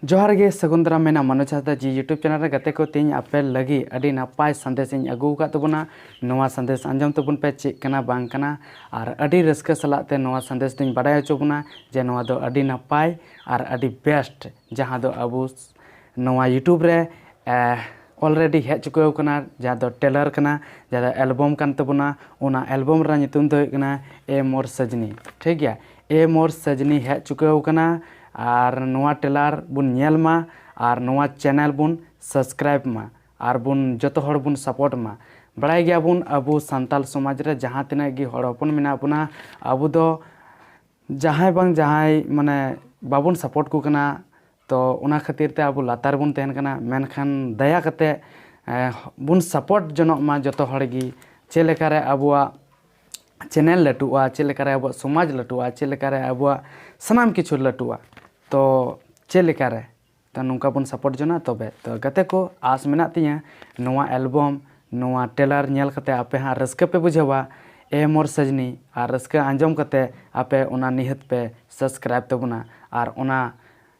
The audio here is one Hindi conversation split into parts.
जोहार गे सगुंदरा मेना मनोज हांसदा जी यूट्यूब चैनल रे गते को तीन आपे लगी अड़ी नपाय संदेश इन अगू का तबना नवा संदेश अंजम तबन पे चेक कना बांग कना और अड़ी रस्क सलाते नवा संदेश दिन बाडाय चोबना जे नवा दो अड़ी नपाय और अड़ी बेस्ट जहां दो अबू नवा यूट्यूब रे ऑलरेडी हेज चुको कना जहां दो टेलर कना जहां दो एल्बम कान तबना ओना एल्बम रा नितुम दो कना ए मोर सजनी ठीक गया ए मोर सजनी हेज चुको कना और नवा टेलर बुन नेल मा और नवा चैनल बुन सब्सक्राइब मा और बुन जतो हड़ बुन सपोर्ट मा बड़ाई गया बुन अबू सांताल समाज रे जहां तिना गी हड़ हपन मेना बुना अबू दो जहां बांग जहां माने बाबुन सपोर्ट को कना तो उना खातिर ते अबू लातार बुन तहन कना मेनखान दया कते बुन सपोर्ट जनक मा जतो हड़ गी चेलेकारे अबुआ चैनल लटुआ चेलेकारे अबुआ समाज लटुआ चेलेकारे अबुआ सनाम किछु लटुआ तो चेलेकारे तो नुका बन सपोर्ट जना तबे तो गते को आस मेना तिया नवा एल्बम नवा टेलर नेल कते आपे हाँ रस्का पे बुझावा ए मोर सजनी और रस्का आंजम कते आपे उना निहत पे सब्सक्राइब तबना और उना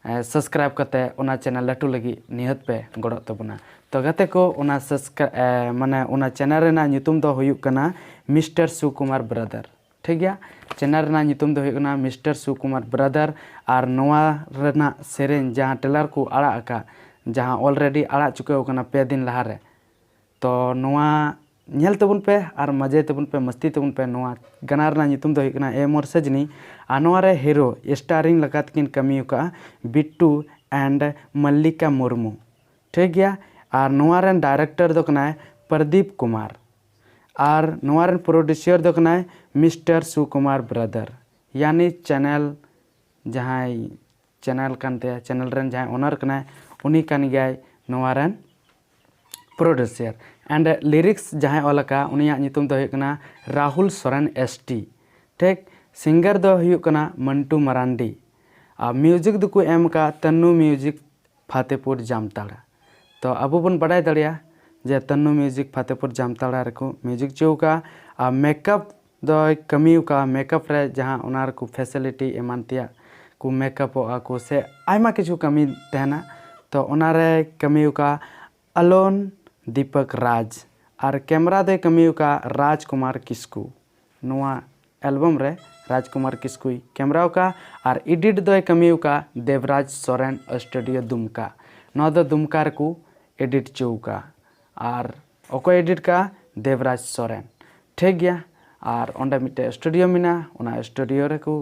सब्सक्राइब कते उना चैनल लटू लगी निहत पे गड़ो तबना तो गते को उना सब्सक्राइब माने उना चैनल रेना नितुम दो हुयुक कना मिस्टर सुकुमार ब्रदर ठीक गया चैनल रेना नितुम दो हुयुक कना मिस्टर सुकुमार ब्रदर और नवा रेना सेरेन जहां टेलर को आड़ा का जहां ऑलरेडी आड़ा चुके कना पे दिन लहारे तो नवा नेल तबुन पे और मजे तबुन पे मस्ती तबुन पे नवा गाना रेना नितुम दो हुयुक कना ए मोर सजनी आ नवा रे हीरो स्टारिंग लगात किन कमी का बिट्टू एंड मल्लिका मुर्मू ठीक गया और नवा रेन डायरेक्टर दो कना प्रदीप कुमार और नवा रेन प्रोड्यूसर दो कना मिस्टर सुकुमार ब्रदर यानी चैनल जहां चैनल कानते चैनल रेन जहां ओनर कना उनी कान गया नवा रेन प्रोड्यूसर एंड लिरिक्स जहां ओलका उनिया नितुम दो हुयुक कना राहुल सोरेन एसटी ठीक सिंगर दो हुयुक कना मंटू मरांडी और म्यूजिक दो को एम का तन्नू म्यूजिक फतेहपुर जामताड़ा तो अबू बन बड़ाई दड़िया जे तन्नू म्यूजिक फतेहपुर जामताड़ा रेको म्यूजिक चौका और मेकअप दो कमी का मेकअप रे जहां ओनार को फैसिलिटी एमान तिया को मेकअप को से आयमा किछु कमी तहना तो ओनारे कमी का अलोन दीपक राज और कैमरा दे कमी का राजकुमार किस्कू नवा एल्बम रे राजकुमार किस्कू कैमरा का और एडिट दो कमी का देवराज सोरेन स्टूडियो दुमका नौ दो दुमका को एडिट चौका और ओको एडिट का देवराज सोरेन ठीक गया और ओंडे मिटे स्टूडियो मिना उना स्टूडियो रे को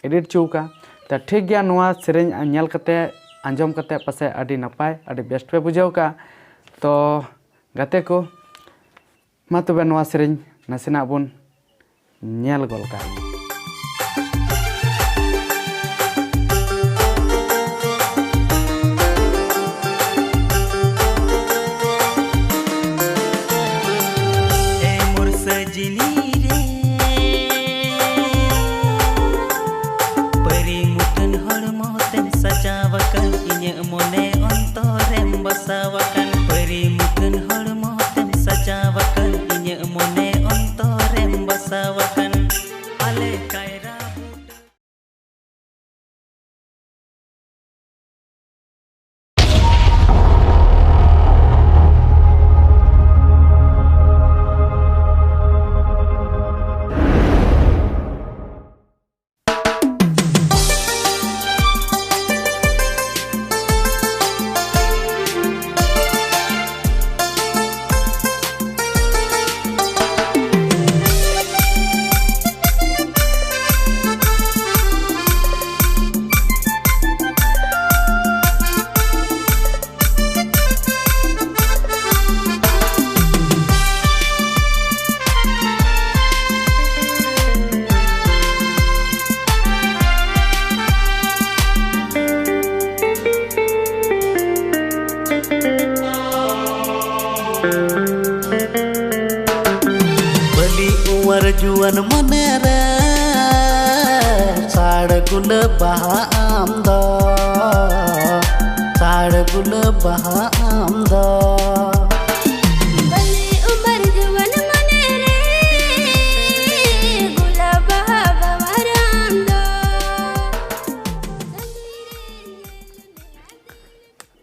एडिट चौका तो ठीक गया नवा सेरेन नेल कते आंजम कते पासे अडी नपाय अडी बेस्ट पे बुझाव का तो गते को मा तबे नवा सेरेन नसेना बुन नेल गोल का जुआन मने रे साड़ गुल बहा आमद साड़ गुल बहा आमद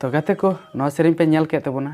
तो गाते को नवा सेरेñ पे ñel केत तबोना